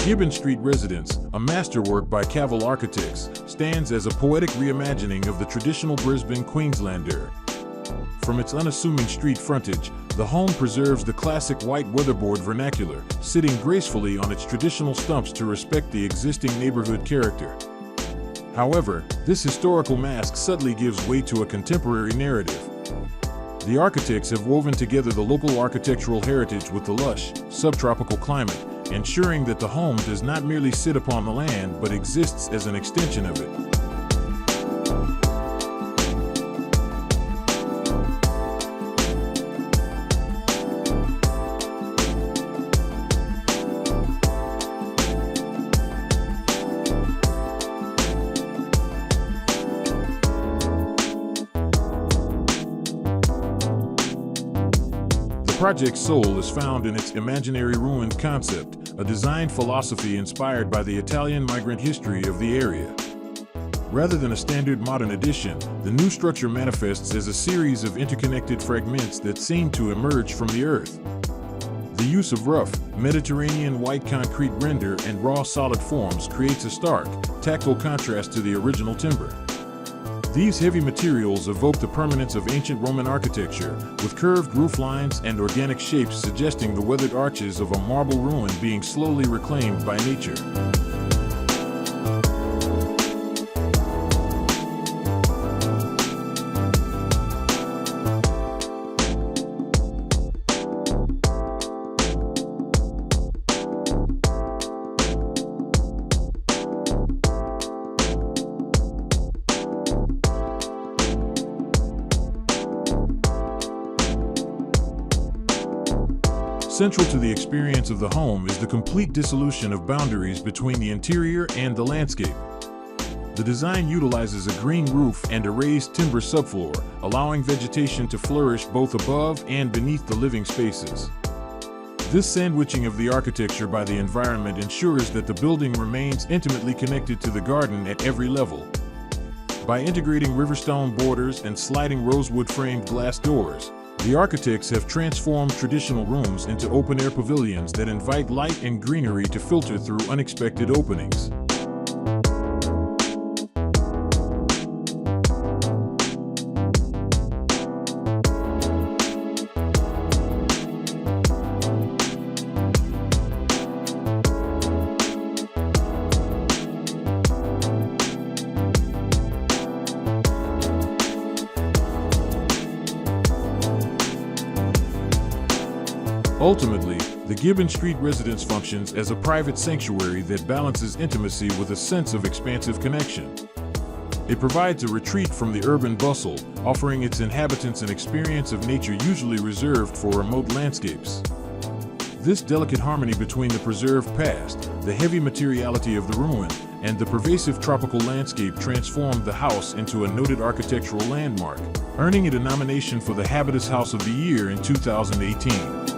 Gibbon Street Residence, a masterwork by Cavill Architects, stands as a poetic reimagining of the traditional Brisbane Queenslander. From its unassuming street frontage, the home preserves the classic white weatherboard vernacular, sitting gracefully on its traditional stumps to respect the existing neighborhood character. However, this historical mask subtly gives way to a contemporary narrative. The architects have woven together the local architectural heritage with the lush, subtropical climate, ensuring that the home does not merely sit upon the land but exists as an extension of it. The project's soul is found in its imaginary ruined concept, a design philosophy inspired by the Italian migrant history of the area. Rather than a standard modern addition, the new structure manifests as a series of interconnected fragments that seem to emerge from the earth. The use of rough, Mediterranean white concrete render and raw solid forms creates a stark, tactile contrast to the original timber. These heavy materials evoke the permanence of ancient Roman architecture, with curved roof lines and organic shapes suggesting the weathered arches of a marble ruin being slowly reclaimed by nature. Central to the experience of the home is the complete dissolution of boundaries between the interior and the landscape. The design utilizes a green roof and a raised timber subfloor, allowing vegetation to flourish both above and beneath the living spaces. This sandwiching of the architecture by the environment ensures that the building remains intimately connected to the garden at every level. By integrating riverstone borders and sliding rosewood-framed glass doors, the architects have transformed traditional rooms into open-air pavilions that invite light and greenery to filter through unexpected openings. Ultimately, the Gibbon Street Residence functions as a private sanctuary that balances intimacy with a sense of expansive connection. It provides a retreat from the urban bustle, offering its inhabitants an experience of nature usually reserved for remote landscapes. This delicate harmony between the preserved past, the heavy materiality of the ruin, and the pervasive tropical landscape transformed the house into a noted architectural landmark, earning it a nomination for the Habitus House of the Year in 2018.